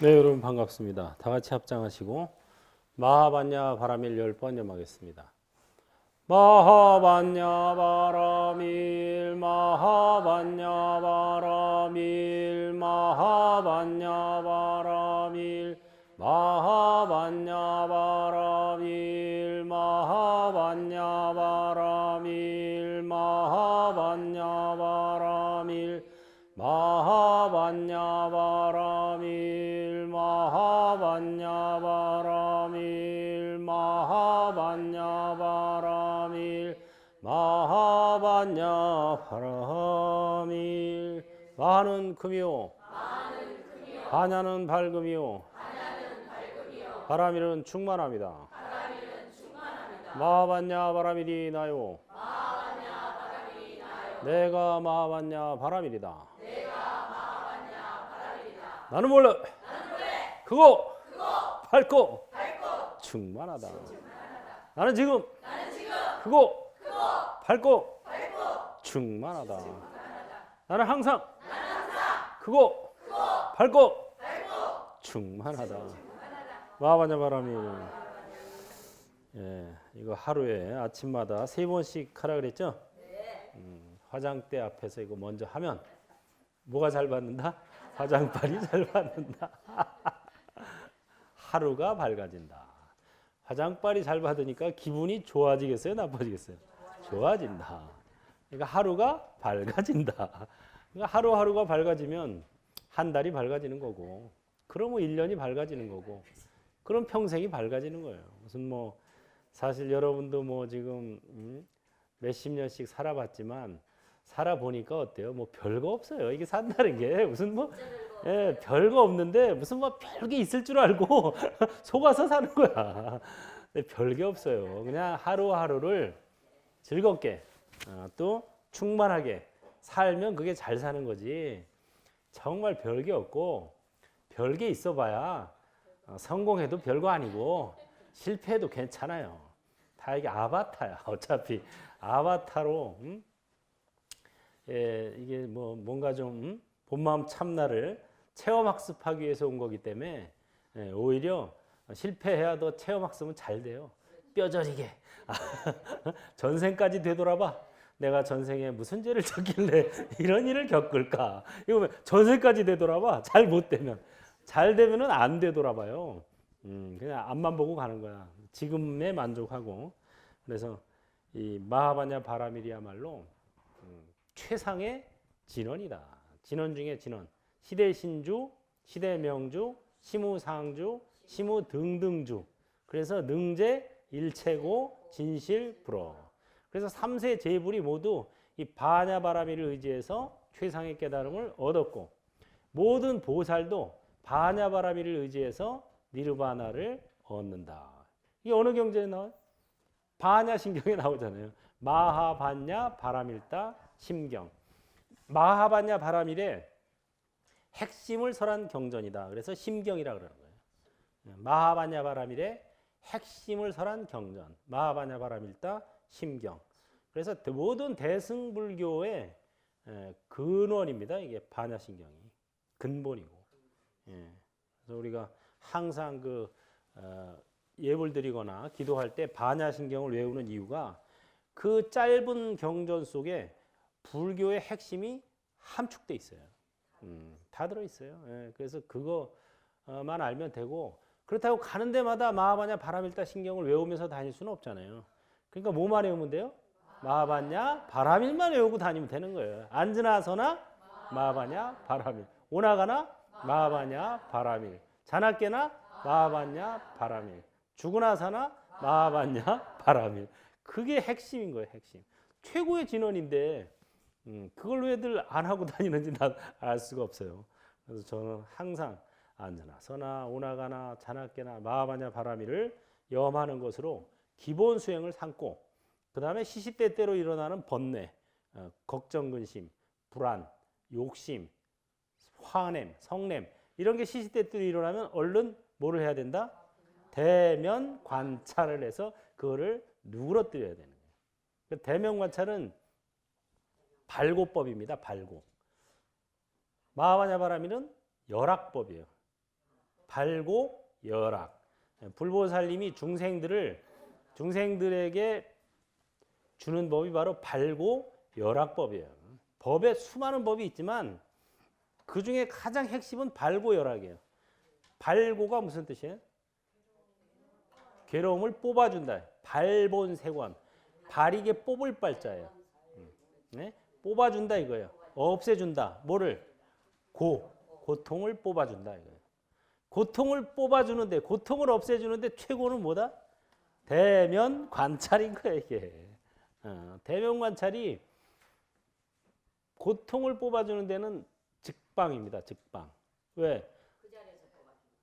네, 여러분 반갑습니다. 다 같이 합장하시고 마하반야 바라밀 10번 염하겠습니다. 마하반야 바라밀 마하반야 바라밀 마하반야 바라밀 마하반야 바라밀 마하반야 바라밀 마하반야 바라밀 마하반야 바라밀 마하반야 바라밀 마하반야 바라밀 마하반야 바라밀 마하는 금이요 반야는 밝음이요 바라밀은 충만합니다. 마하반야 바라밀이 나요. 내가 마하반야 바라밀이다. 나는 몰라. 그거 밝고 충만하다. 나는 지금 그거 밝고 충만하다. 나는 항상 그거 밝고 충만하다. 마하반야 바라밀. 예, 이거 하루에 아침마다 3번씩 하라 그랬죠? 화장대 앞에서 이거 먼저 하면 뭐가 잘 받는다? 화장빨이 잘 받는다. 하루가 밝아진다. 화장빨이 잘 받으니까 기분이 좋아지겠어요? 나빠지겠어요? 좋아진다. 그러니까 하루가 밝아진다. 그러니까 하루하루가 밝아지면 한 달이 밝아지는 거고, 그러면 1년이 밝아지는 거고, 그럼 평생이 밝아지는 거예요. 무슨 뭐 사실 여러분도 뭐 지금 몇십 년씩 살아봤지만 살아보니까 어때요? 뭐 별거 없어요. 이게 산다는 게 무슨 뭐 별거 없는데 무슨 뭐 별게 있을 줄 알고 속아서 사는 거야. 근데 별게 없어요. 그냥 하루하루를 즐겁게 또 충만하게 살면 그게 잘 사는 거지. 정말 별게 없고 별게 있어봐야 성공해도 별거 아니고 실패해도 괜찮아요. 다 이게 아바타야. 어차피 아바타로 이게 뭐 뭔가 좀 본마음 참나를 체험학습하기 위해서 온 거기 때문에 오히려 실패해야 더 체험학습은 잘 돼요. 뼈저리게. 전생까지 되돌아봐. 내가 전생에 무슨 죄를 졌길래 이런 일을 겪을까. 이거 전생까지 되돌아봐. 잘 못 되면. 잘 되면은 안 되돌아봐요. 그냥 앞만 보고 가는 거야. 지금에 만족하고. 그래서 이 마하반야 바라밀이야말로 최상의 진원이다. 진원 중에 진원. 시대신주, 시대명주, 시무상주, 시무등등주. 그래서 능제, 일체고, 진실불어. 그래서 3세 제불이 모두 이 반야 바라밀을 의지해서 최상의 깨달음을 얻었고, 모든 보살도 반야 바라밀을 의지해서 니르바나를 얻는다. 이게 어느 경전에 나와요? 반야 신경에 나오잖아요. 마하반야 바라밀다 심경. 마하반야 바라밀의 핵심을 설한 경전이다. 그래서 심경이라 그러는 거예요. 마하반야 바라밀의 핵심을 설한 경전. 마하반야 바라밀다 심경. 그래서 모든 대승불교의 근원입니다. 이게 반야 신경이 근본이고. 그래서 우리가 항상 그 예불 드리거나 기도할 때 반야 신경을 외우는 이유가 그 짧은 경전 속에 불교의 핵심이 함축돼 있어요. 다 들어 있어요. 그래서 그거만 알면 되고, 그렇다고 가는 데마다 마하반야 바라밀다 신경을 외우면서 다닐 수는 없잖아요. 그러니까 뭐만 외우면 돼요? 마하반야 바라밀만 외우고 다니면 되는 거예요. 앉으나 서나 마하반야 바라밀, 오나가나 마하반야 바라밀, 자나 깨나 마하반야 바라밀, 죽으나 사나 마하반야 바라밀. 그게 핵심인 거예요. 핵심. 최고의 진원인데 그걸 왜들 안 하고 다니는지 난 알 수가 없어요. 그래서 저는 항상 앉으나 서나 오나가나 자나 깨나 마하반야 바라밀을 염하는 것으로 기본 수행을 삼고, 그 다음에 시시때때로 일어나는 번뇌, 걱정, 근심, 불안, 욕심, 화냄, 성냄, 이런 게 시시때때로 일어나면 얼른 뭐를 해야 된다? 대면 관찰을 해서 그거를 누그러뜨려야 되는 거예요. 대면 관찰은 발고법입니다. 발고. 마하반야 바라밀은 열악법이에요. 발고 열악. 불보살님이 중생들에게 주는 법이 바로 발고 열악법이에요. 법에 수많은 법이 있지만 그 중에 가장 핵심은 발고 열악이에요. 발고가 무슨 뜻이에요? 괴로움을 뽑아준다. 발본세관. 발이게 뽑을 발자예요. 네? 뽑아준다 이거예요. 없애준다. 뭐를? 고통을 뽑아준다 이거예요. 고통을 뽑아주는데, 고통을 없애주는데 최고는 뭐다? 대면 관찰인 거예요 이게. 대면 관찰이 고통을 뽑아주는 데는 직방입니다. 직방. 왜?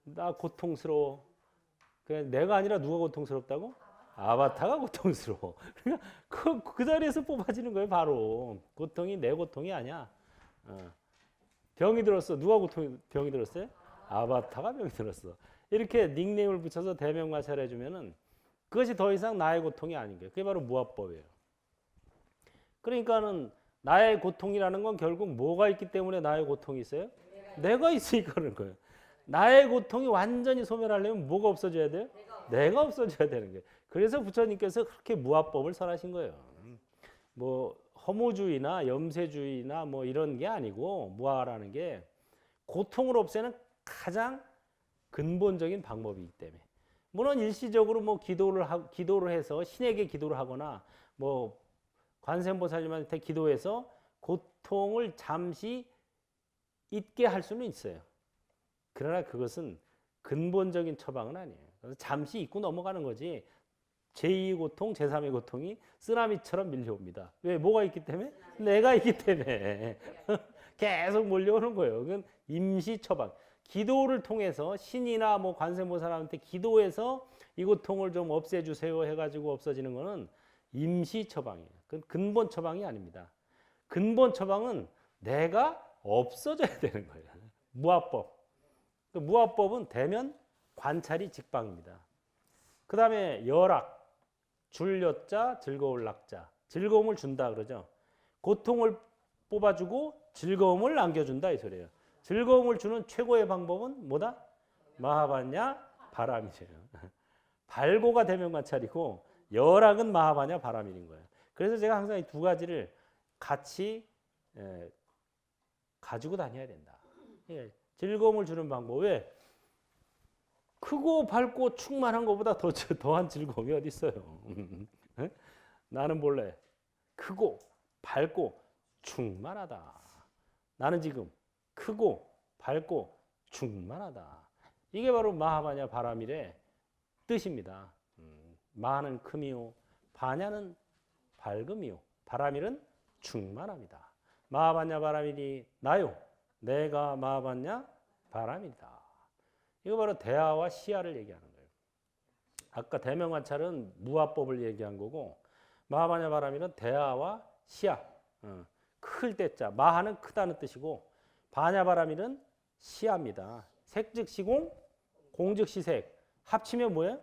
나 고통스러워. 그냥 내가 아니라 누가 고통스럽다고? 아바타가 고통스러워. 그러니까 그 자리에서 뽑아지는 거예요. 바로 고통이 내 고통이 아니야. 병이 들었어. 누가 병이 들었어요? 아바타가 병이 들었어. 이렇게 닉네임을 붙여서 대면 관찰해 주면은 그것이 더 이상 나의 고통이 아닌 거예요. 그게 바로 무아법이에요. 그러니까는 나의 고통이라는 건 결국 뭐가 있기 때문에 나의 고통이 있어요? 내가 있으니까 그런 거예요. 나의 고통이 완전히 소멸하려면 뭐가 없어져야 돼요? 내가 없어져야 되는 거예요. 그래서 부처님께서 그렇게 무아법을 설하신 거예요. 뭐 허무주의나 염세주의나 뭐 이런 게 아니고 무아라는 게 고통을 없애는 가장 근본적인 방법이기 때문에. 물론 일시적으로 뭐 기도를 해서 신에게 기도를 하거나 뭐 관세음보살님한테 기도해서 고통을 잠시 잊게 할 수는 있어요. 그러나 그것은 근본적인 처방은 아니에요. 그래서 잠시 잊고 넘어가는 거지. 제2의 고통, 제3의 고통이 쓰나미처럼 밀려옵니다. 왜? 뭐가 있기 때문에? 내가 있기 때문에. 계속 몰려오는 거예요. 그건 임시 처방. 기도를 통해서 신이나 뭐 관세음보살한테 기도해서 이 고통을 좀 없애주세요 해가지고 없어지는 거는 임시 처방이에요. 그건 근본 처방이 아닙니다. 근본 처방은 내가 없어져야 되는 거예요. 무아법. 그 무아법은 대면 관찰이 직방입니다. 그 다음에 열악. 줄여자 즐거울 낙자. 즐거움을 준다 그러죠. 고통을 뽑아주고 즐거움을 남겨준다 이 소리예요. 즐거움을 주는 최고의 방법은 뭐다? 마하바냐 바라밀이에요. 발고가 대면 관찰이고 열악은 마하바냐 바라밀인 거예요. 그래서 제가 항상 이 두 가지를 같이 가지고 다녀야 된다. 즐거움을 주는 방법. 왜? 크고 밝고 충만한 것보다 더한 즐거움이 어디 있어요? 나는 본래 크고 밝고 충만하다. 나는 지금 크고 밝고 충만하다. 이게 바로 마하바냐 바라밀의 뜻입니다. 마하는 크미요, 바냐는 밝음이요, 바라밀은 충만합니다. 마하바냐 바라밀이 나요. 내가 마하바냐 바라밀이다. 이거 바로 대하와 시하를 얘기하는 거예요. 아까 대면관찰은 무아법을 얘기한 거고 마하바냐 바라밀은 대하와 시하. 클 때자. 마하는 크다는 뜻이고 바냐 바라밀은 시하입니다. 색즉시공, 공즉시색. 합치면 뭐예요?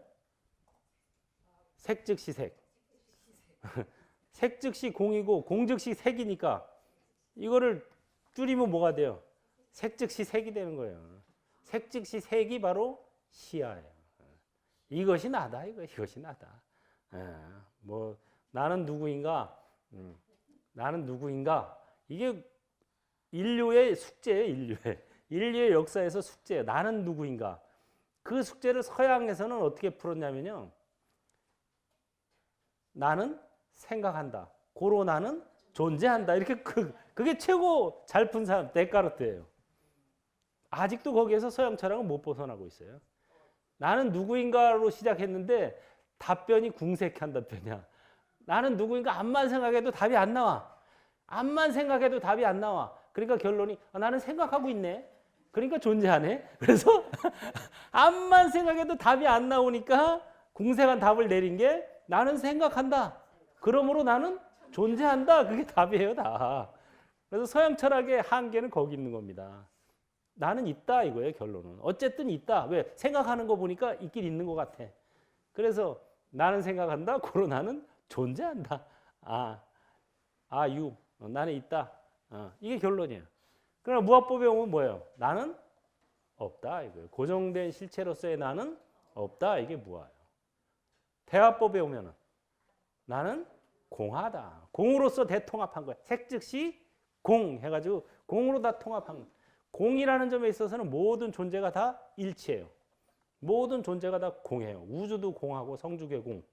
색즉시색. 색즉시 공이고 공즉시 색이니까 이거를 줄이면 뭐가 돼요? 색즉시 색이 되는 거예요. 색즉시 색이 바로 시야예요. 이것이 나다. 이것이 나다. 뭐 나는 누구인가? 나는 누구인가? 이게 인류의 숙제예요. 인류의 역사에서 숙제예요. 나는 누구인가? 그 숙제를 서양에서는 어떻게 풀었냐면요. 나는 생각한다. 고로 나는 존재한다. 이렇게 그게 최고 잘 푼 사람 데카르트예요. 아직도 거기에서 서양 철학은 못 벗어나고 있어요. 나는 누구인가로 시작했는데 답변이 궁색한 답변이야. 나는 누구인가 암만 생각해도 답이 안 나와. 암만 생각해도 답이 안 나와. 그러니까 결론이 나는 생각하고 있네. 그러니까 존재하네. 그래서 암만 생각해도 답이 안 나오니까 궁색한 답을 내린 게 나는 생각한다. 그러므로 나는 존재한다. 그게 답이에요, 다. 그래서 서양 철학의 한계는 거기 있는 겁니다. 나는 있다 이거예요, 결론은. 어쨌든 있다. 왜? 생각하는 거 보니까 있긴 있는 것 같아. 그래서 나는 생각한다. 고로 나는 존재한다. 나는 있다. 이게 결론이에요. 그러나 무아법에 오면 뭐예요? 나는 없다 이거예요. 고정된 실체로서의 나는 없다 이게 뭐예요? 대화법에 오면은 나는 공하다. 공으로서 대통합한 거야. 색 즉시 공 해가지고 공으로 다 통합한 거야. 공이라는 점에 있어서는 모든 존재가 다 일치해요. 모든 존재가 다 공해요. 우주도 공하고 성주계 공,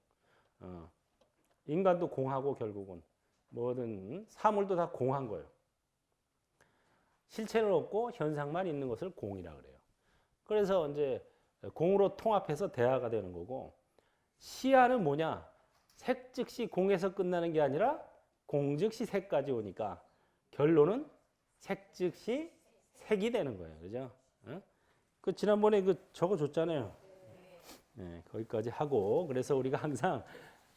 인간도 공하고 결국은 모든 사물도 다 공한 거예요. 실체는 없고 현상만 있는 것을 공이라 그래요. 그래서 이제 공으로 통합해서 대화가 되는 거고, 시야는 뭐냐? 색 즉시 공에서 끝나는 게 아니라 공 즉시 색까지 오니까 결론은 색 즉시 색이 되는 거예요. 그죠? 그 지난번에 그 적어 줬잖아요. 네, 거기까지 하고, 그래서 우리가 항상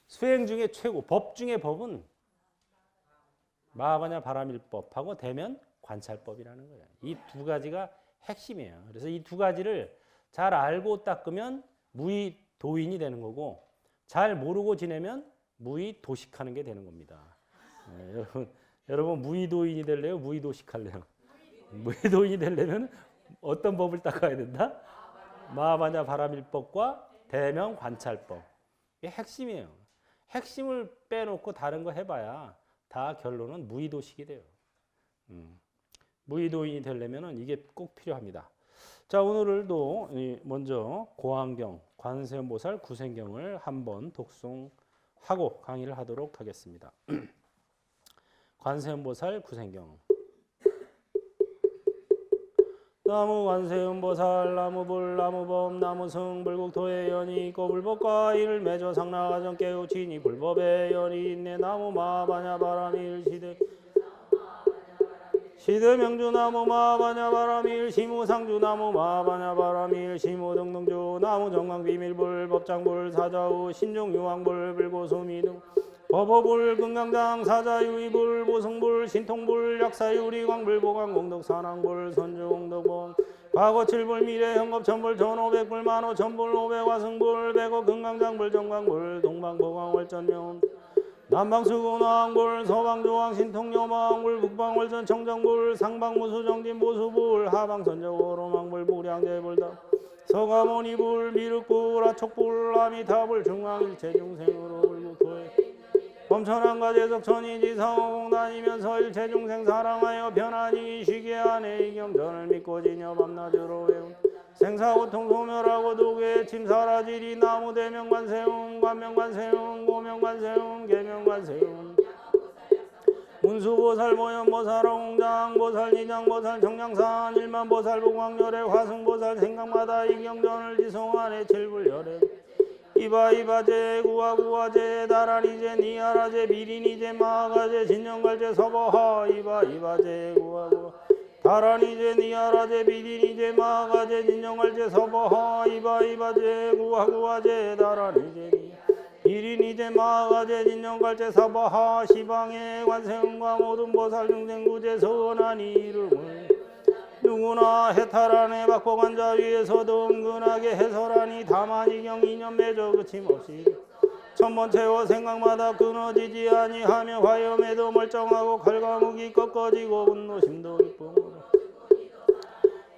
수행 중에 최고, 법 중에 법은 마하바냐 바라밀법하고 대면 관찰법이라는 거예요. 이 두 가지가 핵심이에요. 그래서 이 두 가지를 잘 알고 닦으면 무의 도인이 되는 거고, 잘 모르고 지내면 무의 도식하는 게 되는 겁니다. 네, 여러분 무의 도인이 될래요? 무의 도식할래요? 무의 도인이 되려면 어떤 법을 닦아야 된다? 마하바냐 바라밀법과 대면 관찰법. 이게 핵심이에요. 핵심을 빼놓고 다른 거 해봐야 다 결론은 무의 도식이 돼요. 무의 도인이 되려면 이게 꼭 필요합니다. 자, 오늘도 먼저 고안경, 관세음보살 구생경을 한번 독송하고 강의를 하도록 하겠습니다. 관세음보살 구생경. 나무 관세음보살, 나무불, 나무범, 나무승, 불국토의 연이 있고 불법과 이를 맺어 상나가정 깨우치니 불법의 연이 있네. 나무 마하바냐 바라밀 시대 시대명주 나무 마하바냐 바라밀 시무상주 나무 마하바냐 바라밀 시무 등등주 나무 정강비밀불 법장불 사자우 신종유황불 불고수미등 법어불 금강장 사자유의불 보성불 신통불 약사유리광불 보강공덕산왕불 선주공덕본 과거칠불 미래현겁천불 전오백불 만오천불 오백화승불 백억 금강장불 정광불 동방보강월전면 남방수군왕불 서방조왕 신통여망불 북방월전 청정불 상방무수정진 보수불 하방선적오로망불 무량대불다 서가모니불 미륵불 아촉불 아미타불 중앙일체중생으로 불국토에 범천한가 제석천이지성공 다니면서 일체중생 사랑하여 편안히 쉬게 하네. 이경전을 믿고 지녀 밤낮으로 외운 생사고통 소멸하고 두개 침 사라지리. 나무 대명관세음 관명관세음 고명관세음 계명관세음 문수보살 보현보살 홍장보살 니장보살 정량산 일만보살 보광열애 화승보살 생각마다 이경전을 지송하네. 칠불열애 이바이바제 구화구화제 다라니제 니아라제 미리니제 마가제 진영갈제 서버하 이바이바제 구화구화 다라니제 니아라제 미리니제 마가제 진영갈제 서버하 이바이바제 구화구화제 다라니제 미리니제 마가제 진영갈제 서버하 시방의 관세음과 모든 보살 중생구제 서원하니 이름을 누구나 해탈하네. 박보관자 위에서도 은근하게 해설하니 다만이경 인연 맺어 그침없이 천번채워 생각마다 끊어지지 아니하며 화염에도 멀쩡하고 칼과묵이 꺾어지고 분노심도 기쁨으로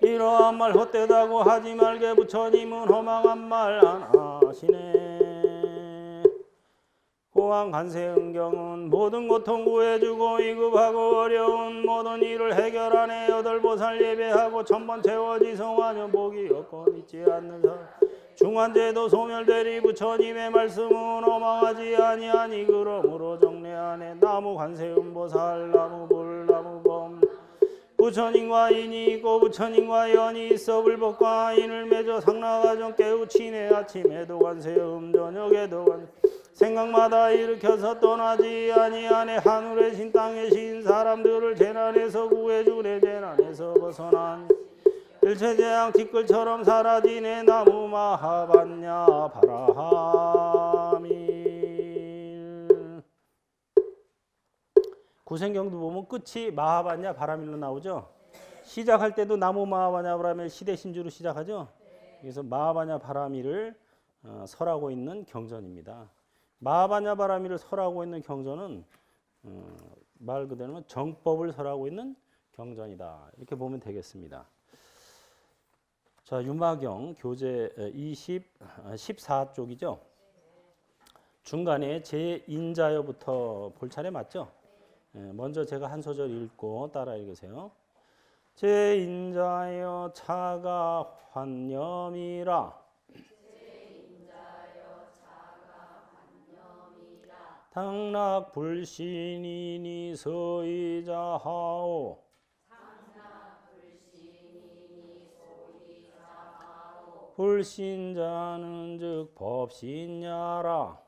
이러한 말 헛되다고 하지 말게. 부처님은 허망한 말 안 하시네. 고안 관세음경은 모든 고통 구해주고 위급하고 어려운 모든 일을 해결하네. 여덟보살 예배하고 천번 채워지성하며 복이 없고 믿지 않는 사람 중환제도 소멸되리. 부처님의 말씀은 어망하지 아니하니 그러므로 정례하네. 나무 관세음보살 나무불 나무범 부처님과 인이 있고 부처님과 연이 있어 불법과 인을 맺어 상나가정 깨우치네. 아침에도 관세음 저녁에도 관세음 생각마다 일으켜서 떠나지 아니하네. 하늘의 신 땅의 신 사람들을 재난에서 구해주네. 재난에서 벗어난 일체재앙 티끌처럼 사라지네. 나무 마하바냐 바라밀. 구생경도 보면 끝이 마하바냐 바라밀로 나오죠. 시작할 때도 나무 마하바냐 바라밀 시대신주로 시작하죠. 그래서 마하바냐 바라밀을 설하고 있는 경전입니다. 마하바냐 바라밀을 설하고 있는 경전은 말 그대로 정법을 설하고 있는 경전이다. 이렇게 보면 되겠습니다. 자, 유마경 교재 14쪽이죠. 중간에 제 인자여부터 볼 차례 맞죠? 먼저 제가 한 소절 읽고 따라 읽으세요. 제인자여 차가 환념이라 당락 불신이니 서이자하오 불신자는 즉 법신야라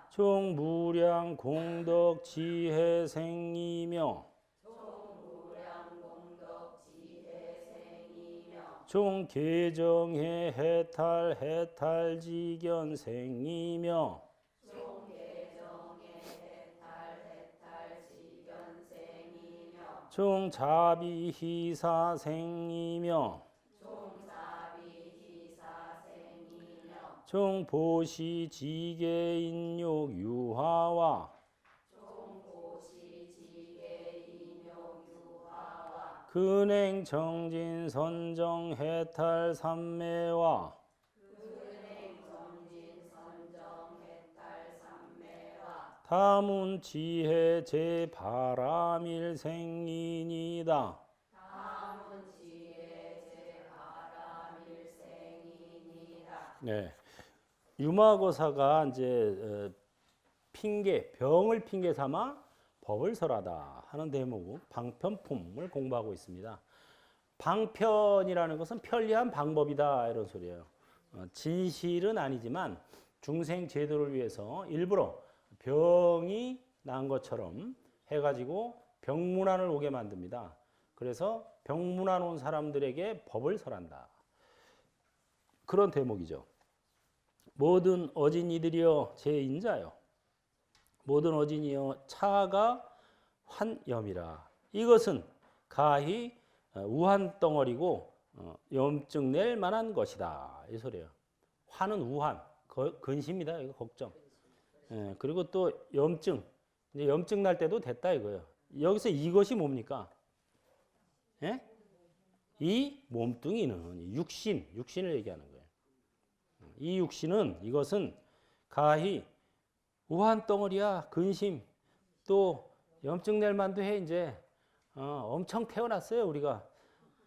종무량 공덕 지혜 생이며 종계정해 해탈지견 생이며 종자비희사 생이며 종보시지계인욕 유하와 근행정진선정 해탈삼매와 다문지혜 제바람일생이니다. 네, 유마고사가 이제 병을 핑계 삼아 법을 설하다 하는 대목 방편품을 공부하고 있습니다. 방편이라는 것은 편리한 방법이다 이런 소리예요. 진실은 아니지만 중생 제도를 위해서 일부러 병이 난 것처럼 해가지고 병문안을 오게 만듭니다. 그래서 병문안 온 사람들에게 법을 설한다. 그런 대목이죠. 모든 어진이들이여 제 인자여 모든 어진이여 차가 환염이라. 이것은 가히 우한 덩어리고 염증 낼 만한 것이다. 이 소리예요. 환은 우한, 근심이다. 이거 걱정. 그리고 또 염증. 이제 염증 날 때도 됐다 이거예요. 여기서 이것이 뭡니까? 예? 이 몸뚱이는 육신을 얘기하는 거예요. 이 육신은 이것은 가히 우한 덩어리야. 근심. 또 염증 낼 만도 해. 이제 엄청 태어났어요. 우리가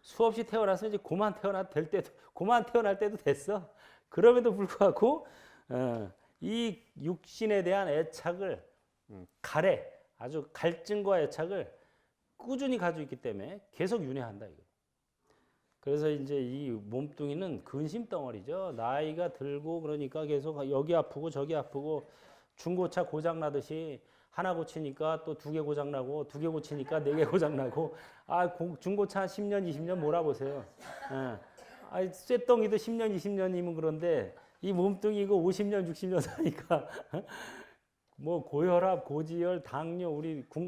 수없이 태어나서 이제 고만 태어날 때도 됐어. 그럼에도 불구하고 이 육신에 대한 애착을 아주 갈증과 애착을 꾸준히 가지고 있기 때문에 계속 윤회한다 이거. 그래서 이제 이 몸뚱이는 근심 덩어리죠. 나이가 들고 그러니까 계속 여기 아프고 저기 아프고 중고차 고장 나듯이 하나 고치니까 또 두 개 고장 나고 두 개 고치니까 네 개 고장 나고 중고차 10년 20년 몰아보세요. 쇳덩이도 10년 20년이면 그런데 이 몸뚱이 이거 50년 60년 사니까 뭐 고혈압, 고지혈, 당뇨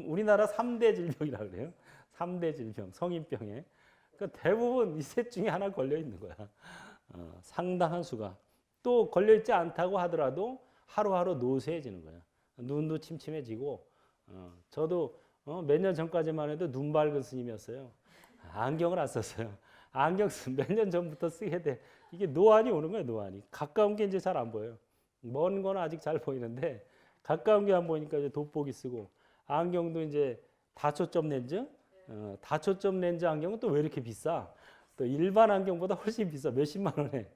우리나라 3대 질병이라 그래요. 3대 질병 성인병에. 그러니까 대부분 이 셋 중에 하나 걸려 있는 거야. 상당한 수가. 또 걸려 있지 않다고 하더라도 하루하루 노쇠해지는 거야. 눈도 침침해지고 저도 몇 년 전까지만 해도 눈 밝은 스님이었어요. 안경을 안 썼어요. 안경 몇 년 전부터 쓰게 돼. 이게 노안이 오는 거예요. 노안이. 가까운 게 이제 잘 안 보여요. 먼 건 아직 잘 보이는데 가까운 게 안 보이니까 이제 돋보기 쓰고 안경도 이제 다초점 렌즈. 다초점 렌즈 안경은 또 왜 이렇게 비싸? 또 일반 안경보다 훨씬 비싸. 몇십만 원에.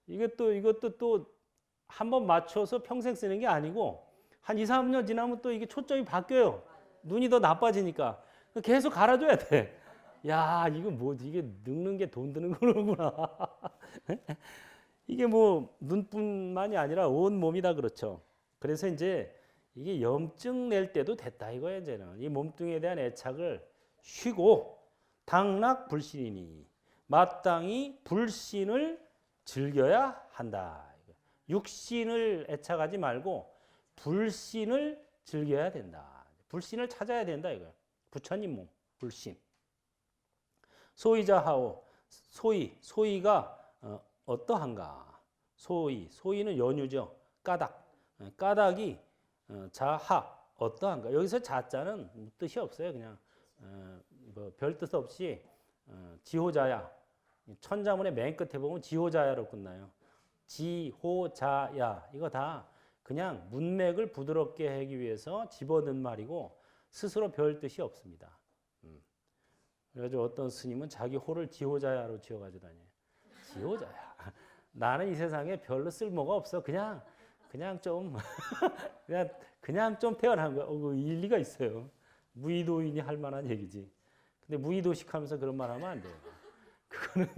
이것도 또 한 번 맞춰서 평생 쓰는 게 아니고 한 2, 3년 지나면 또 이게 초점이 바뀌어요. 눈이 더 나빠지니까. 계속 갈아줘야 돼. 야, 이거 뭐지? 이게 늙는 게 돈 드는 거구나. 이게 뭐 눈뿐만이 아니라 온 몸이 다 그렇죠. 그래서 이제 이게 염증 낼 때도 됐다 이거예요, 이제는. 이 몸뚱이에 대한 애착을 쉬고 당락 불신이니 마땅히 불신을 즐겨야 한다. 육신을 애착하지 말고 불신을 즐겨야 된다. 불신을 찾아야 된다 이거예요. 부처님 몸, 불신. 소이자하오. 소이가 어떠한가? 소이는 연유죠. 까닭이 자하 어떠한가? 여기서 자자는 뜻이 없어요. 그냥 뭐 별 뜻 없이 지호자야. 천자문의 맨 끝에 보면 지호자야로 끝나요. 지호자야. 이거 다 그냥 문맥을 부드럽게 하기 위해서 집어넣은 말이고 스스로 별 뜻이 없습니다. 그래가지고 어떤 스님은 자기 호를 지호자야로 지어가지고 다녀요. 지호자야. 나는 이 세상에 별로 쓸모가 없어. 그냥 좀 그냥 좀 태어난 거야. 그 일리가 있어요. 무의도인이 할 만한 얘기지. 근데 무의도식하면서 그런 말 하면 안 돼요. 그거는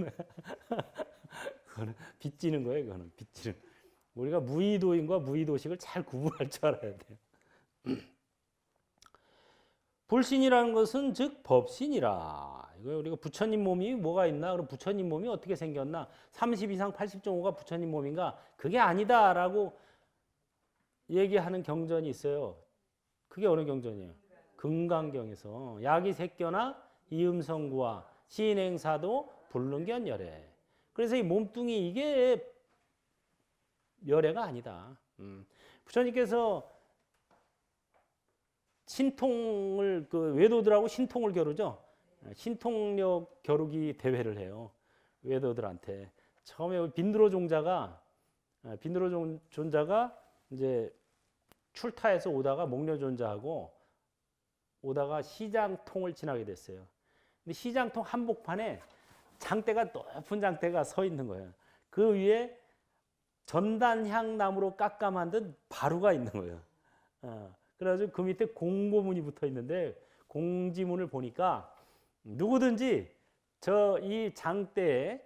빚지는 거예요. 그거는 빚지는. 우리가 무의도인과 무의도식을 잘 구분할 줄 알아야 돼요. 불신이라는 것은 즉 법신이라. 이거 우리가 부처님 몸이 뭐가 있나? 그럼 부처님 몸이 어떻게 생겼나? 30 이상 80.5가 부처님 몸인가? 그게 아니다라고 얘기하는 경전이 있어요. 그게 어느 경전이에요? 금강경에서 야기색견화 이음성구와 시인행사도 불능견열애. 그래서 이 몸뚱이 이게 열애가 아니다. 부처님께서 신통을 그 외도들하고 신통을 겨루죠. 신통력 겨루기 대회를 해요. 외도들한테. 처음에 빈드로 존자가 이제 출타해서 오다가 목련 존자하고 오다가 시장통을 지나게 됐어요. 근데 시장통 한복판에 장대가 높은 장대가 서 있는 거예요. 그 위에 전단향 나무로 깎아 만든 바루가 있는 거예요. 그래가지고 그 밑에 공고문이 붙어 있는데 공지문을 보니까 누구든지 저 이 장대에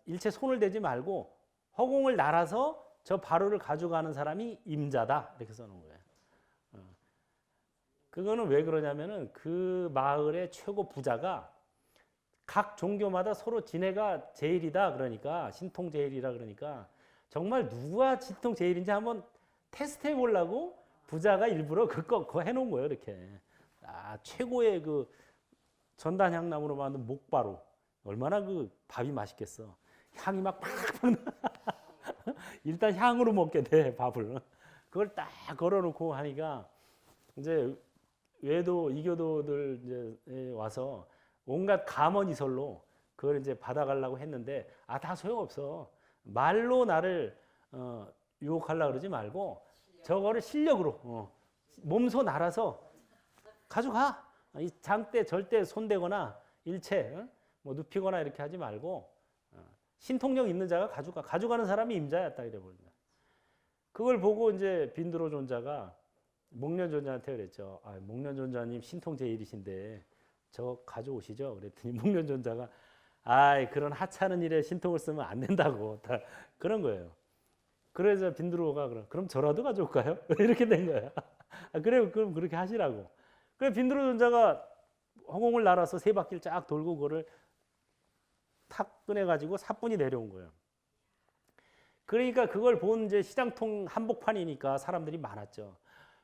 일체 손을 대지 말고 허공을 날아서 저 바루를 가져가는 사람이 임자다 이렇게 써놓은 거예요. 그거는 왜 그러냐면은 그 마을의 최고 부자가 각 종교마다 서로 지네가 제일이다 그러니까 신통 제일이라 그러니까 정말 누가 신통 제일인지 한번 테스트해 보려고 부자가 일부러 그거 해놓은 거예요 이렇게. 최고의 그 전단향나무로 만든 목바루 얼마나 그 밥이 맛있겠어. 향이 막 팍팍 일단 향으로 먹게 돼 밥을. 그걸 딱 걸어놓고 하니까 이제 외도 이교도들 이제 와서 온갖 감언이설로 그걸 이제 받아가려고 했는데 다 소용없어. 말로 나를 유혹하려고 그러지 말고 저거를 실력으로 몸소 날아서 가져가. 이 장대 절대 손대거나 일체 뭐 눕히거나 이렇게 하지 말고 신통력 있는 자가 가져가는 사람이 임자였다 이래 버린다. 그걸 보고 이제 빈드로 존자가 목련 존자한테 그랬죠. 목련 존자님 신통 제일이신데 저 가져오시죠. 그랬더니 목련 존자가 그런 하찮은 일에 신통을 쓰면 안 된다고 다 그런 거예요. 그래서 빈드로가 그럼 저라도 가져올까요? 이렇게 된 거야. 그래 그럼 그렇게 하시라고. 그래 빈드로 존자가 허공을 날아서 세 바퀴를 쫙 돌고 그거를 탁 꺼내가지고 사뿐히 내려온 거예요. 그러니까 그걸 본 이제 시장통 한복판이니까 사람들이 많았죠.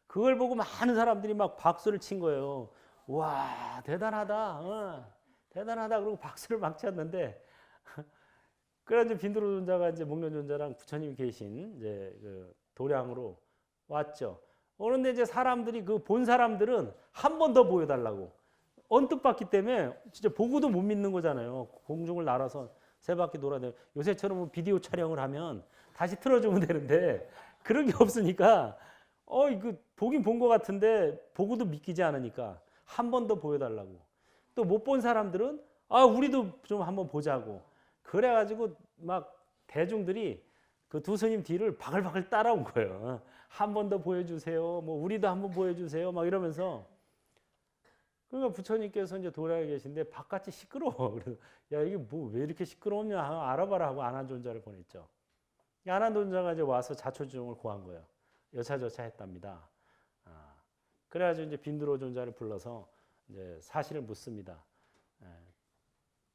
그걸 보고 많은 사람들이 막 박수를 친 거예요. 와 대단하다, 대단하다. 그러고 박수를 막 쳤는데 그래서 빈드로 존자가 이제 목련 존자랑 부처님이 계신 이제 그 도량으로 왔죠. 그런데 이제 사람들이 그 본 사람들은 한 번 더 보여달라고 언뜻 봤기 때문에 진짜 보고도 못 믿는 거잖아요. 공중을 날아서 세 바퀴 돌아다녀. 요새처럼 뭐 비디오 촬영을 하면 다시 틀어주면 되는데 그런 게 없으니까 그 보긴 본 것 같은데 보고도 믿기지 않으니까 한 번 더 보여달라고. 또 못 본 사람들은 우리도 좀 한번 보자고. 그래가지고 막 대중들이 그 두 스님 뒤를 바글바글 따라온 거예요. 한 번 더 보여주세요. 뭐 우리도 한번 보여주세요. 막 이러면서. 그러니까 부처님께서 이제 도량에 계신데 바깥이 시끄러워. 그래서 야 이게 뭐 왜 이렇게 시끄러웠냐 알아봐라 하고 안한존자를 보냈죠. 안한존자가 이제 와서 자초지종을 고한 거예요. 여차저차 했답니다. 그래가지고 이제 빈드로 존자를 불러서 이제 사실을 묻습니다.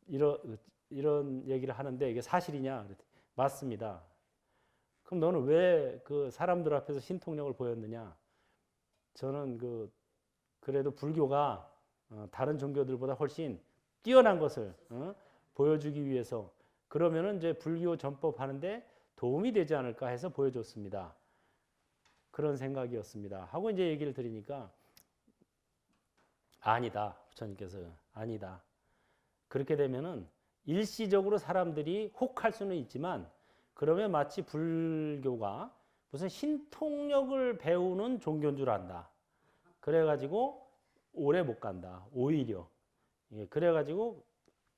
이런 얘기를 하는데 이게 사실이냐? 맞습니다. 그럼 너는 왜 그 사람들 앞에서 신통력을 보였느냐? 저는 그래도 불교가 다른 종교들보다 훨씬 뛰어난 것을 보여주기 위해서 그러면은 이제 불교 전법 하는데 도움이 되지 않을까 해서 보여줬습니다. 그런 생각이었습니다. 하고 이제 얘기를 드리니까 아니다. 부처님께서 아니다. 그렇게 되면은 일시적으로 사람들이 혹할 수는 있지만 그러면 마치 불교가 무슨 신통력을 배우는 종교인 줄 안다. 그래가지고 오래 못 간다. 오히려. 예, 그래가지고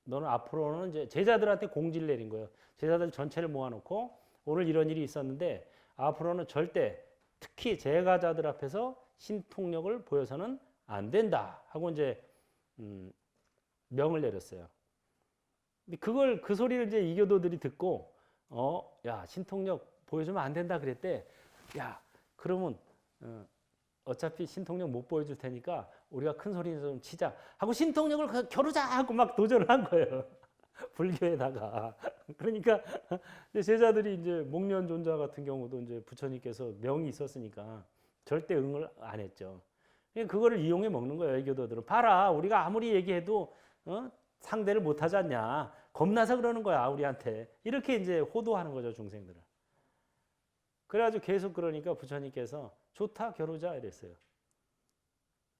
너는 앞으로는 이제 제자들한테 공지를 내린 거예요. 제자들 전체를 모아놓고 오늘 이런 일이 있었는데 앞으로는 절대 특히 제가자들 앞에서 신통력을 보여서는 안 된다 하고 이제 명을 내렸어요. 근데 그 소리를 이제 이교도들이 듣고 야 신통력 보여주면 안 된다 그랬대. 야 그러면 어차피 신통력 못 보여줄 테니까 우리가 큰 소리 좀 치자 하고 신통력을 겨루자 하고 막 도전을 한 거예요. 불교에다가. 그러니까 제자들이 이제 목련존자 같은 경우도 이제 부처님께서 명이 있었으니까 절대 응을 안 했죠. 그거를 이용해 먹는 거예요. 이교도들은. 봐라 우리가 아무리 얘기해도 상대를 못 하지 않냐. 겁나서 그러는 거야 우리한테. 이렇게 이제 호도하는 거죠 중생들은. 그래가지고 계속 그러니까 부처님께서 좋다 겨루자 이랬어요.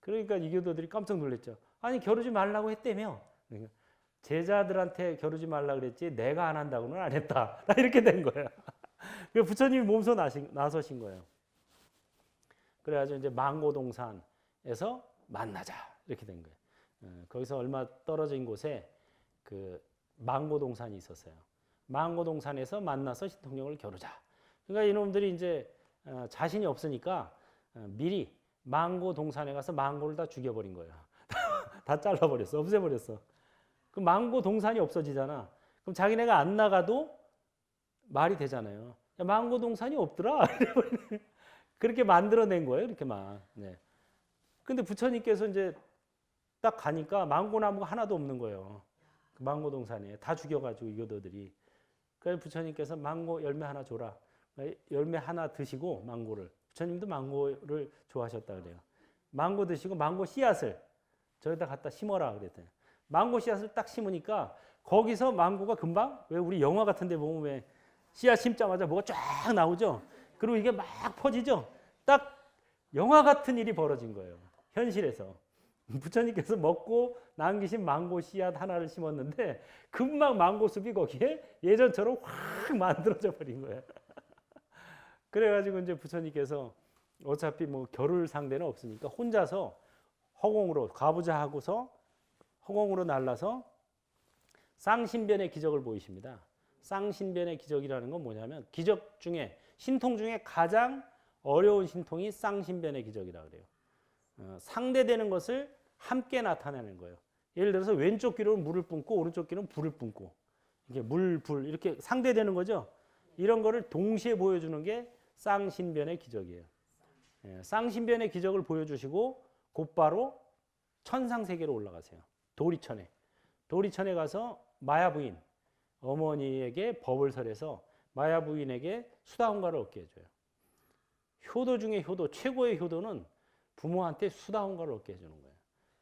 그러니까 이교도들이 깜짝 놀랐죠. 아니 겨루지 말라고 했다며. 그러니까 제자들한테 겨루지 말라 그랬지 내가 안 한다고는 안 했다. 이렇게 된 거예요. 그래서 부처님이 몸소 나서신 거예요. 그래가지고 이제 망고동산에서 만나자 이렇게 된 거예요. 거기서 얼마 떨어진 곳에 그 망고동산이 있었어요. 망고동산에서 만나서 신통력을 겨루자. 그러니까 이놈들이 이제 자신이 없으니까 미리 망고동산에 가서 망고를 다 죽여버린 거예요. 다 잘라버렸어. 없애버렸어. 그 망고동산이 없어지잖아. 그럼 자기네가 안 나가도 말이 되잖아요. 야, 망고동산이 없더라. 그렇게 만들어낸 거예요. 이렇게 막. 네. 근데 부처님께서 이제 딱 가니까 망고나무가 하나도 없는 거예요. 그 망고동산에 다 죽여가지고 이교도들이. 그래서 부처님께서 망고 열매 하나 줘라. 열매 하나 드시고 망고를. 부처님도 망고를 좋아하셨다 그래요. 망고 드시고 망고 씨앗을 저기다 갖다 심어라 그랬더니 망고 씨앗을 딱 심으니까 거기서 망고가 금방 왜 우리 영화 같은 데 보면 왜 씨앗 심자마자 뭐가 쫙 나오죠. 그리고 이게 막 퍼지죠. 딱 영화 같은 일이 벌어진 거예요. 현실에서. 부처님께서 먹고 남기신 망고 씨앗 하나를 심었는데 금방 망고 숲이 거기에 예전처럼 확 만들어져 버린 거예요. 그래가지고 이제 부처님께서 어차피 뭐 겨룰 상대는 없으니까 혼자서 허공으로 가보자 하고서 허공으로 날라서 쌍신변의 기적을 보이십니다. 쌍신변의 기적이라는 건 뭐냐면 기적 중에 신통 중에 가장 어려운 신통이 쌍신변의 기적이라 그래요. 상대되는 것을 함께 나타내는 거예요. 예를 들어서 왼쪽 귀로는 물을 뿜고 오른쪽 귀로는 불을 뿜고 이게 물, 불 이렇게 상대되는 거죠. 이런 거를 동시에 보여주는 게 쌍신변의 기적이에요. 쌍신변의 기적을 보여주시고 곧바로 천상세계로 올라가세요. 도리천에. 도리천에 가서 마야 부인 어머니에게 법을 설해서 마야 부인에게 수다혼가를 얻게 해줘요. 효도 중에 효도, 최고의 효도는 부모한테 수다혼가를 얻게 해주는 거예요.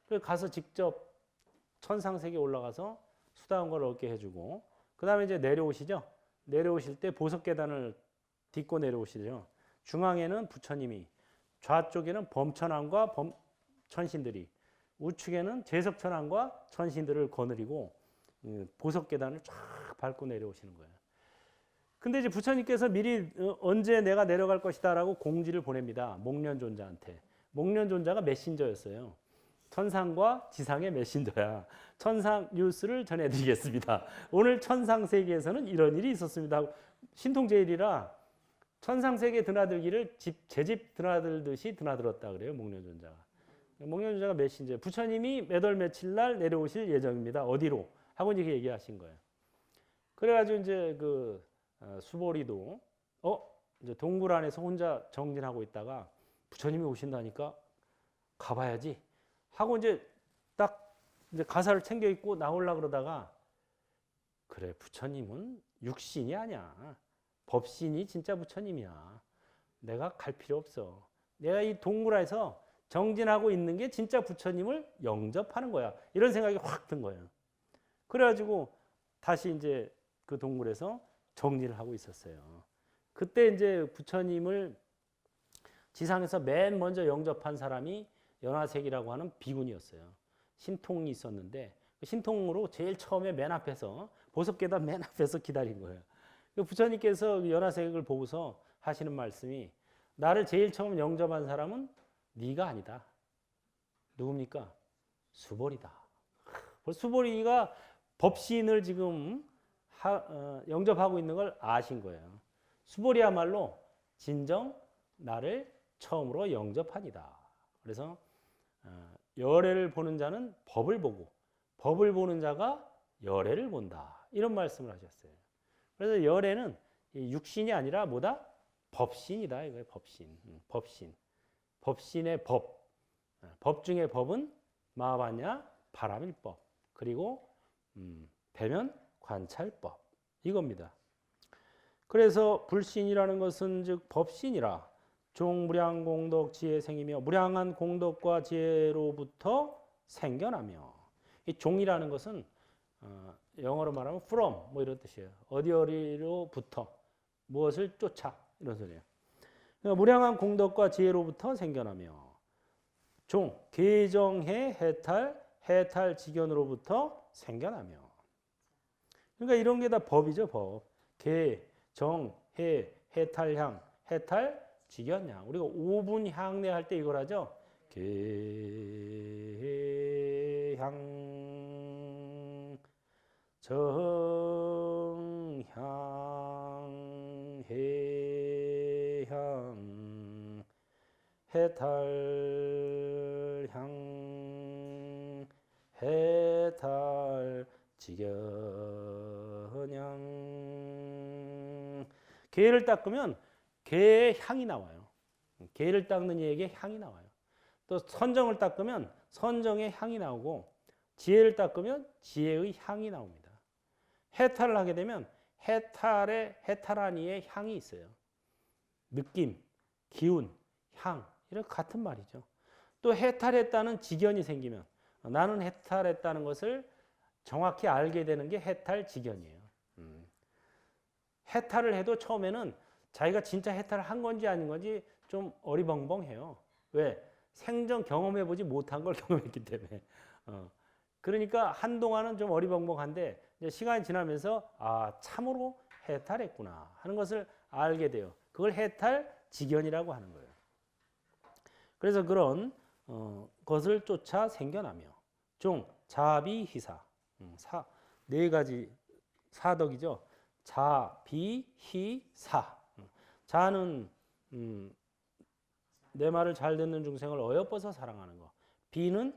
그래서 가서 직접 천상세계에 올라가서 수다혼가를 얻게 해주고 그 다음에 이제 내려오시죠. 내려오실 때 보석계단을 딛고 내려오시죠. 중앙에는 부처님이, 좌쪽에는 범천왕과 천신들이, 우측에는 제석천왕과 천신들을 거느리고 보석계단을 쫙 밟고 내려오시는 거예요. 근데 이제 부처님께서 미리 언제 내가 내려갈 것이다라고 공지를 보냅니다. 목련존자한테. 목련존자가 메신저였어요. 천상과 지상의 메신저야. 천상 뉴스를 전해드리겠습니다. 오늘 천상세계에서는 이런 일이 있었습니다. 신통제일이라 천상세계 드나들기를 제 집 드나들듯이 드나들었다 그래요. 목련존자가. 목련존자가 메신저. 부처님이 몇 월 며칠 날 내려오실 예정입니다. 어디로? 하고 이제 얘기하신 거예요. 그래가지고 이제 그 수보리도 이제 동굴 안에서 혼자 정진하고 있다가 부처님이 오신다니까 가봐야지 하고 이제 딱 이제 가사를 챙겨 입고 나오려 그러다가 그래 부처님은 육신이 아니야. 법신이 진짜 부처님이야. 내가 갈 필요 없어. 내가 이 동굴 안에서 정진하고 있는 게 진짜 부처님을 영접하는 거야. 이런 생각이 확 든 거예요. 그래가지고 다시 이제 그 동굴에서 정진을 하고 있었어요. 그때 이제 부처님을 지상에서 맨 먼저 영접한 사람이 연화색이라고 하는 비군이었어요. 신통이 있었는데 그 신통으로 제일 처음에 맨 앞에서 보석계단 맨 앞에서 기다린 거예요. 그 부처님께서 연화색을 보고서 하시는 말씀이 나를 제일 처음 영접한 사람은 네가 아니다. 누굽니까? 수보리다. 수보리가 법신을 지금 영접하고 있는 걸 아신 거예요. 수보리야말로 진정 나를 처음으로 영접하니다. 그래서 열애를 보는 자는 법을 보고 법을 보는 자가 열애를 본다. 이런 말씀을 하셨어요. 그래서 열애는 육신이 아니라 뭐다? 법신이다. 이거예요. 법신. 법신. 법신의 법. 법 중에 법은 마하바냐 바라밀법. 그리고 배면 관찰법. 이겁니다. 그래서 불신이라는 것은 즉 법신이라 종무량 공덕 지혜 생이며 무량한 공덕과 지혜로부터 생겨나며 이 종이라는 것은 영어로 말하면 from 뭐 이런 뜻이에요. 어디로부터 무엇을 쫓아 이런 소리예요. 그러니까 무량한 공덕과 지혜로부터 생겨나며 종 계정해 해탈 지견으로부터 생겨나며 그러니까 이런 게 다 법이죠. 법. 계, 정, 해탈향, 해탈, 지견향. 우리가 5분 향내 할 때 이걸 하죠. 계향, 정향, 해향, 해탈향, 해탈, 지견향. 개를 닦으면 개의 향이 나와요. 개를 닦는 이에게 향이 나와요. 또 선정을 닦으면 선정의 향이 나오고 지혜를 닦으면 지혜의 향이 나옵니다. 해탈을 하게 되면 해탈한 이의 향이 있어요. 느낌, 기운, 향 이런 같은 말이죠. 또 해탈했다는 지견이 생기면 나는 해탈했다는 것을 정확히 알게 되는 게 해탈지견이에요. 해탈을 해도 처음에는 자기가 진짜 해탈을 한 건지 아닌 건지 좀 어리벙벙해요. 왜? 생전 경험해보지 못한 걸 경험했기 때문에. 그러니까 한동안은 좀 어리벙벙한데 이제 시간이 지나면서 아 참으로 해탈했구나 하는 것을 알게 돼요. 그걸 해탈지견이라고 하는 거예요. 그래서 그런 것을 쫓아 생겨나며 종, 자비희사 네 가지 사덕이죠. 자, 비, 희, 사. 자는 내 말을 잘 듣는 중생을 어여뻐서 사랑하는 거. 비는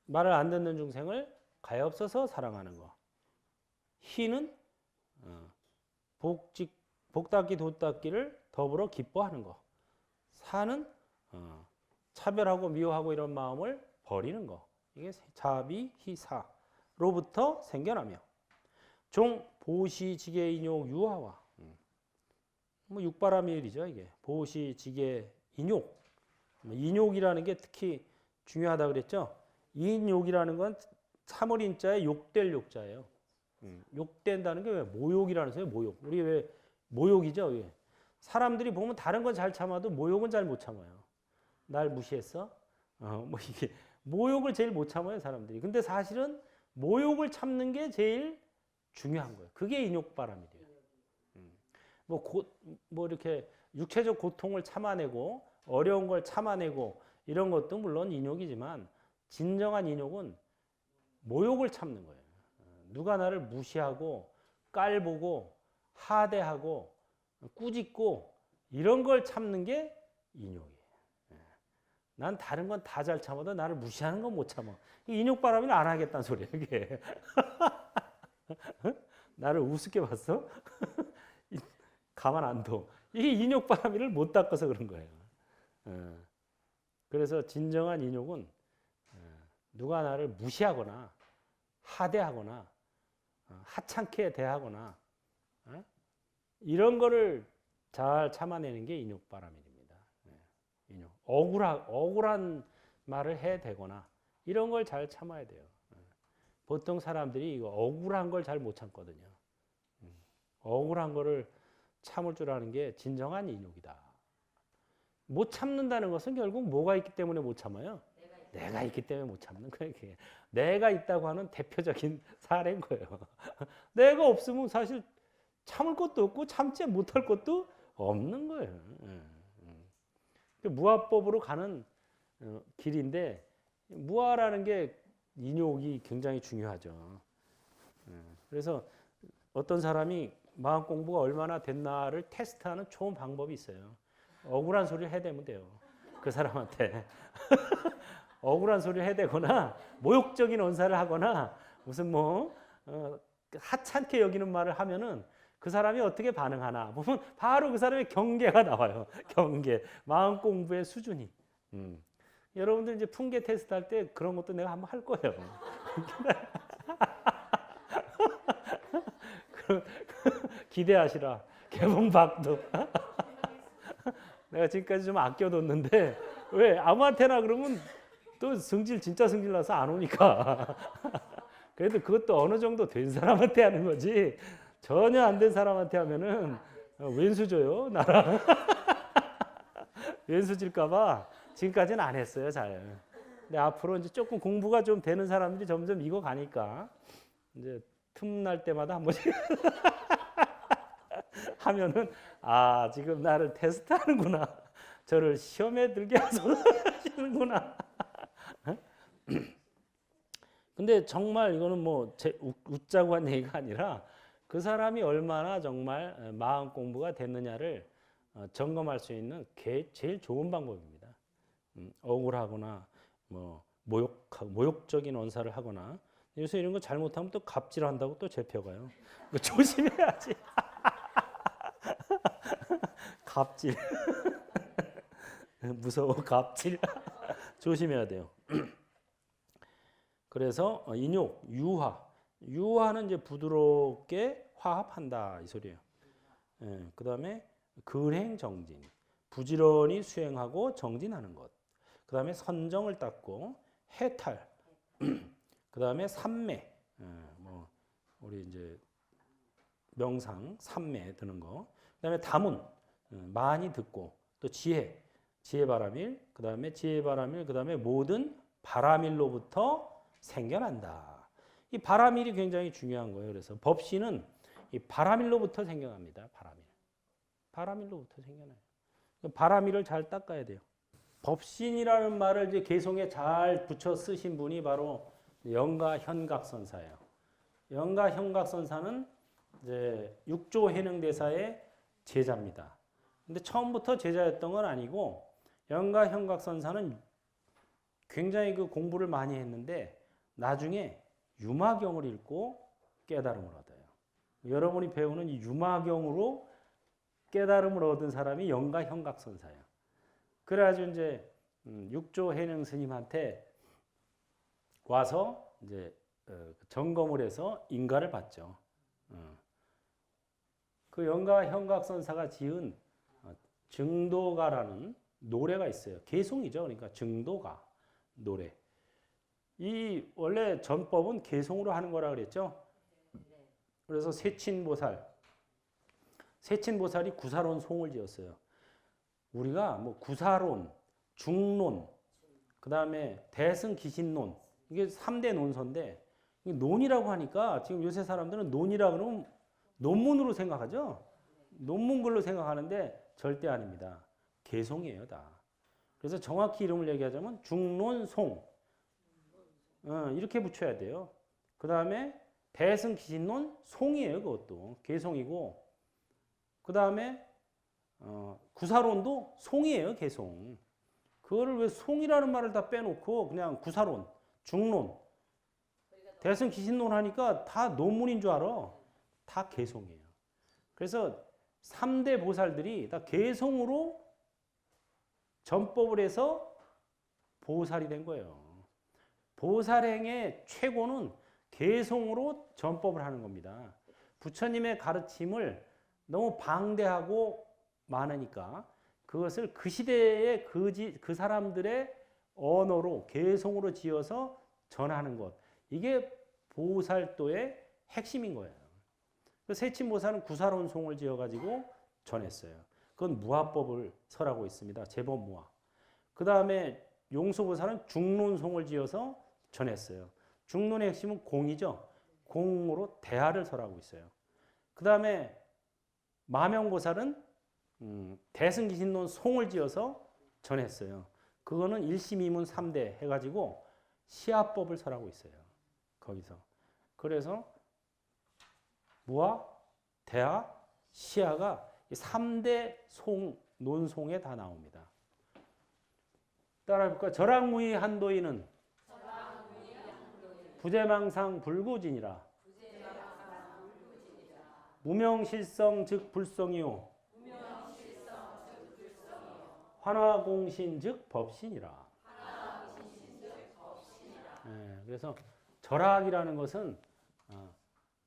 말을 안 듣는 중생을 가엾어서 사랑하는 거. 희는 복닦기 도닦기를 더불어 기뻐하는 거. 사는 차별하고 미워하고 이런 마음을 버리는 거. 이게 자비, 희, 사로부터 생겨나며 종, 보시, 지계, 인욕, 유화와 뭐 육바람의 일이죠. 이게 보시, 지계, 인욕. 인욕이라는 게 특히 중요하다 그랬죠. 인욕이라는 건 참을인자에 욕될 욕자예요. 욕된다는 게 왜 모욕이라는 소리예요. 모욕. 우리 왜 모욕이죠. 왜? 사람들이 보면 다른 건 잘 참아도 모욕은 잘 못 참아요. 날 무시했어? 뭐 이게 모욕을 제일 못 참아요 사람들이. 근데 사실은 모욕을 참는 게 제일 중요한 거예요. 그게 인욕바람이래요. 뭐 이렇게 육체적 고통을 참아내고 어려운 걸 참아내고 이런 것도 물론 인욕이지만 진정한 인욕은 모욕을 참는 거예요. 누가 나를 무시하고 깔보고 하대하고 꾸짖고 이런 걸 참는 게 인욕이에요. 난 다른 건 다 잘 참아도 나를 무시하는 건 못 참아. 인욕바람이는 안 하겠다는 소리예요. 이게. 나를 우습게 봤어? 가만 안 둬. 이게 인욕바람이를 못 닦아서 그런 거예요. 그래서 진정한 인욕은 누가 나를 무시하거나 하대하거나 하찮게 대하거나 이런 거를 잘 참아내는 게 인욕바람입니다. 인욕. 억울한 말을 해대거나 이런 걸 잘 참아야 돼요. 보통 사람들이 이거 억울한 걸 잘 못 참거든요. 억울한 거를 참을 줄 아는 게 진정한 인욕이다. 못 참는다는 것은 결국 뭐가 있기 때문에 못 참아요? 내가 있기 때문에 못 참는 거예요. 그게. 내가 있다고 하는 대표적인 사례인 거예요. 내가 없으면 사실 참을 것도 없고 참지 못할 것도 없는 거예요. 무아법으로 가는 길인데 무아라는 게 인욕이 굉장히 중요하죠. 그래서 어떤 사람이 마음 공부가 얼마나 됐나를 테스트하는 좋은 방법이 있어요. 억울한 소리를 해대면 돼요. 그 사람한테. 억울한 소리를 해대거나 모욕적인 언사를 하거나 무슨 뭐 하찮게 여기는 말을 하면은 그 사람이 어떻게 반응하나 보면 바로 그 사람의 경계가 나와요. 경계. 마음 공부의 수준이. 여러분들 이제 풍계 테스트 할 때 그런 것도 내가 한번 할 거예요. 기대하시라. 개봉박도. 내가 지금까지 좀 아껴뒀는데 왜 아무한테나 그러면 또 진짜 승질 나서 안 오니까. 그래도 그것도 어느 정도 된 사람한테 하는 거지. 전혀 안 된 사람한테 하면은 왼수 줘요, 나랑. 왼수 질까봐 지금까지는 안 했어요, 잘. 근데 앞으로 이제 조금 공부가 좀 되는 사람들이 점점 익어 가니까 이제 틈날 때마다 한 번씩 하면은 아, 지금 나를 테스트하는구나. 저를 시험에 들게 하시는구나. 근데 정말 이거는 뭐 웃자고 한 얘기가 아니라 그 사람이 얼마나 정말 마음 공부가 됐느냐를 점검할 수 있는 제일 좋은 방법입니다. 억울하거나 뭐 모욕적인 언사를 하거나 요새 이런 거 잘못하면 또 갑질한다고 또 잡혀가요. 조심해야지. 갑질. 무서워, 갑질. 조심해야 돼요. 그래서 인욕, 유화는 이제 부드럽게 화합한다 이 소리예요. 그 다음에 근행 정진, 부지런히 수행하고 정진하는 것. 그 다음에 선정을 닦고 해탈. 그 다음에 삼매, 뭐 우리 이제 명상, 삼매 드는 거. 그 다음에 다문, 많이 듣고 또 지혜바라밀, 그 다음에 지혜바라밀, 그 다음에 모든 바라밀로부터 생겨난다. 이 바라밀이 굉장히 중요한 거예요. 그래서 법신은 이 바라밀로부터 생겨납니다. 바라밀로부터 생겨나요. 바라밀을 잘 닦아야 돼요. 법신이라는 말을 이제 개송에 잘 붙여 쓰신 분이 바로 영가현각선사예요. 영가현각선사는 이제 육조해능대사의 제자입니다. 근데 처음부터 제자였던 건 아니고 영가현각선사는 굉장히 그 공부를 많이 했는데 나중에 유마경을 읽고 깨달음을 얻어요. 여러분이 배우는 이 유마경으로 깨달음을 얻은 사람이 영가현각선사예요. 그래가지고 이제 육조해능 스님한테 와서 이제 점검을 해서 인가를 받죠. 그 영가현각선사가 지은 증도가라는 노래가 있어요. 개송이죠. 그러니까 증도가 노래. 이 원래 전법은 개송으로 하는 거라 그랬죠. 그래서 세친보살이 구사론 송을 지었어요. 우리가 뭐 구사론, 중론, 그 다음에 대승기신론 이게 3대 논서인데 논이라고 하니까 지금 요새 사람들은 논이라 그러면 논문으로 생각하죠. 논문글로 생각하는데 절대 아닙니다. 개송이에요, 다. 그래서 정확히 이름을 얘기하자면 중론송 이렇게 붙여야 돼요. 그 다음에 대승기신론 송이에요. 그것도 개송이고 그 다음에 구사론도 송이에요. 개송. 그거를 왜 송이라는 말을 다 빼놓고 그냥 구사론, 중론, 대승기신론 하니까 다 논문인 줄 알아. 다 개송이에요. 그래서 3대 보살들이 다 개송으로 전법을 해서 보살이 된 거예요. 보살행의 최고는 개송으로 전법을 하는 겁니다. 부처님의 가르침을 너무 방대하고 많으니까 그것을 그 시대의 그 사람들의 언어로 개송으로 지어서 전하는 것. 이게 보살도의 핵심인 거예요. 세친보살은 구사론송을 지어가지고 전했어요. 그건 무화법을 설하고 있습니다. 제법무화. 그 다음에 용수보살은 중론송을 지어서 전했어요. 중론의 핵심은 공이죠. 공으로 대하를 설하고 있어요. 그 다음에 마명보살은 대승기신론 송을 지어서 전했어요. 그거는 1심 2문 3대 해가지고 시화법을 설하고 있어요. 거기서. 그래서 무화, 대하, 시화가 3대 논송에 다 나옵니다. 따라해볼까요? 절악무의 한도인은 부재망상 불구진이라. 무명실성 즉 불성이요. 환화공신 즉 법신이라. 그래서 절악이라는 것은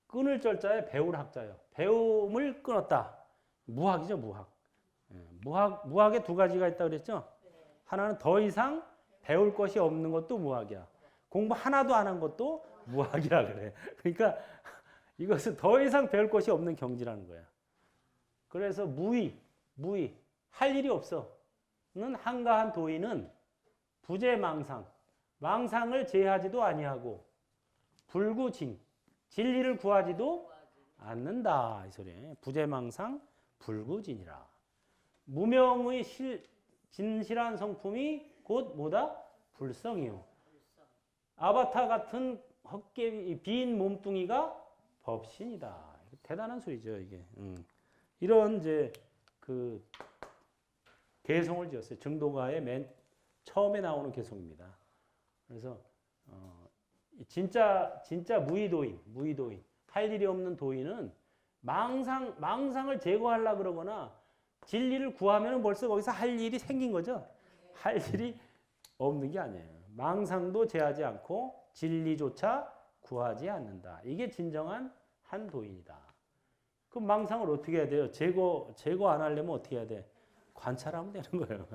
끊을 절자에 배울 학자예요. 배움을 끊었다. 무학이죠, 무학. 무학에 두 가지가 있다고 그랬죠? 하나는 더 이상 배울 것이 없는 것도 무학이야. 공부 하나도 안 한 것도 무학이라 그래. 그러니까 이것은 더 이상 배울 것이 없는 경지라는 거야. 그래서 무의, 할 일이 없어. 는 한가한 도인은 부재망상, 망상을 제하지도 아니하고 불구진, 진리를 구하지도 않는다. 이 소리에 부재망상 불구진이라. 무명의 진실한 성품이 곧 뭐다? 불성이요. 아바타 같은 헛개비 빈 몸뚱이가 법신이다. 대단한 소리죠, 이게. 이런 이제 그 개송을 지었어요. 증도가의 맨 처음에 나오는 개송입니다. 그래서 진짜 무의도인, 할 일이 없는 도인은 망상을 제거하려 그러거나 진리를 구하면 벌써 거기서 할 일이 생긴 거죠. 할 일이 없는 게 아니에요. 망상도 제하지 않고 진리조차 구하지 않는다. 이게 진정한 한 도인이다. 그럼 망상을 어떻게 해야 돼요? 제거 안 하려면 어떻게 해야 돼? 관찰하면 되는 거예요.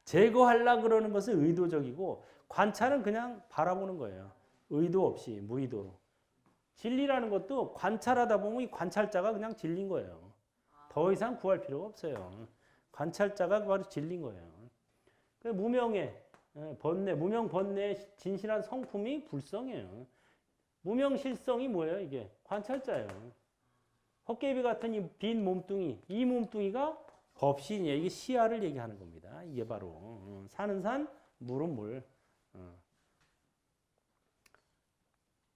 제거하려고 그러는 것은 의도적이고 관찰은 그냥 바라보는 거예요. 의도 없이 무의도로. 진리라는 것도 관찰하다 보면 이 관찰자가 그냥 진리인 거예요. 더 이상 구할 필요가 없어요. 관찰자가 바로 진리인 거예요. 무명의 번뇌, 무명 번뇌의 진실한 성품이 불성이에요. 무명실성이 뭐예요? 이게 관찰자예요. 헛개비 같은 이 빈 몸뚱이, 이 몸뚱이가 법신이에요. 이게 시야를 얘기하는 겁니다. 이게 바로 산은 산, 물은 물.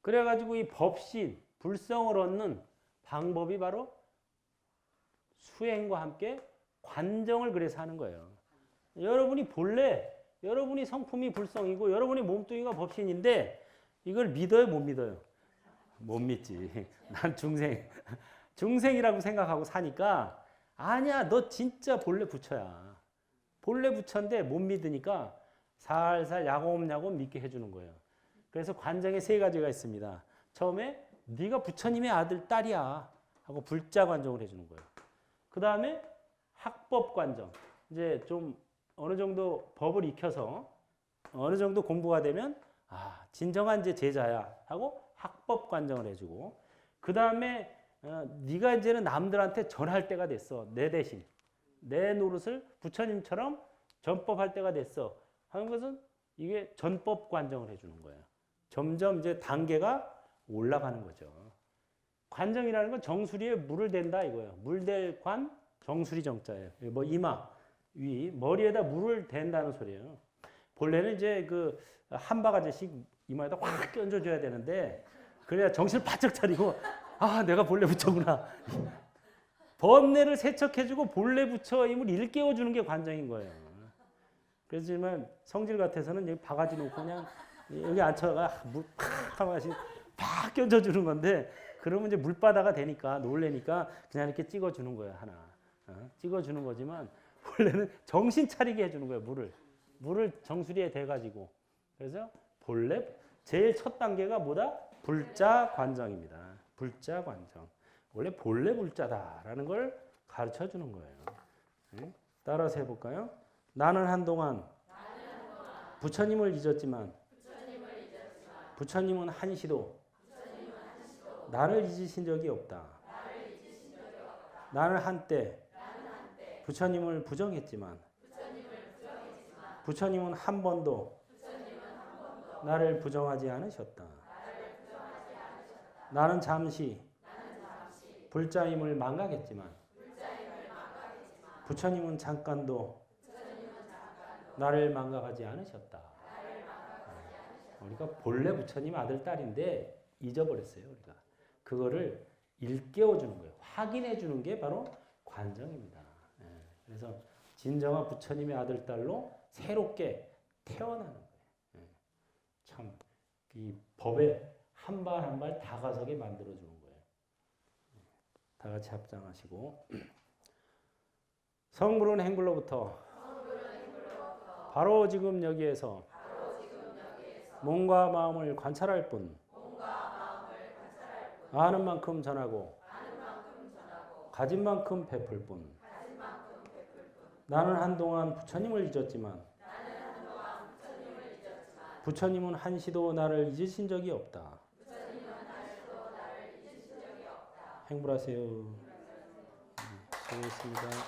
그래가지고 이 법신, 불성을 얻는 방법이 바로 수행과 함께 관정을 그래서 하는 거예요. 여러분이 본래 여러분이 성품이 불성이고 여러분이 몸뚱이가 법신인데 이걸 믿어요, 못 믿어요? 못 믿지. 난 중생이라고 생각하고 사니까 아니야, 너 진짜 본래 부처야. 본래 부처인데 못 믿으니까 살살 야곱야곱 믿게 해주는 거예요. 그래서 관정에 세 가지가 있습니다. 처음에 네가 부처님의 아들, 딸이야 하고 불자 관정을 해주는 거예요. 그 다음에 학법 관정. 이제 좀 어느 정도 법을 익혀서 어느 정도 공부가 되면 진정한 이제 제자야 하고 학법 관정을 해주고, 그 다음에 네가 이제는 남들한테 전할 때가 됐어. 내 대신 내 노릇을 부처님처럼 전법할 때가 됐어 하는 것은 이게 전법 관정을 해주는 거예요. 점점 이제 단계가 올라가는 거죠. 관정이라는 건 정수리에 물을 댄다 이거예요. 물댈 관, 정수리 정자예요. 뭐 이마, 위, 머리에다 물을 댄다는 소리예요. 본래는 이제 그 한 바가지씩 이마에다 확 껴줘야 되는데 그래야 정신을 바짝 차리고 내가 본래 부처구나. 번뇌를 세척해주고 본래 부처임을 일깨워주는 게 관정인 거예요. 그렇지만 성질 같아서는 여기 바가지 놓고 그냥 여기 앉혀가 물 팍 한 번씩 팍 껴줘주는 건데, 그러면 이제 물바다가 되니까 놀래니까 그냥 이렇게 찍어주는 거예요. 하나 찍어주는 거지만 본래는 정신 차리게 해주는 거예요. 물을 정수리에 대가지고. 그래서 본래 제일 첫 단계가 뭐다? 불자 관정입니다. 불자 관정. 원래 본래 불자다라는 걸 가르쳐 주는 거예요. 따라서 해볼까요? 나는 한동안 부처님을 잊었지만 부처님은 한시도 나를 잊으신 적이 없다. 나는 한때 부처님을 부정했지만 부처님은 한 번도 나를 부정하지 않으셨다. 나는 잠시 불자임을 망각했지만 부처님은 잠깐도 나를 망각하지 않으셨다. 우리가 본래 부처님 아들 딸인데 잊어버렸어요. 우리가 그거를 일깨워 주는 거예요. 확인해 주는 게 바로 관정입니다. 그래서 진정한 부처님의 아들 딸로 새롭게 태어나는 거예요. 참 이 법에 한 발 한 발 다가서게 만들어 주는 거예요. 다 같이 합장하시고 성불은 행불로부터 바로 지금 여기에서 몸과 마음을 관찰할 뿐 아는 만큼 전하고 가진 만큼 베풀 뿐 나는 한동안 부처님을 잊었지만 부처님은 한시도 나를 잊으신 적이 없다. 행불하세요. 수고했습니다.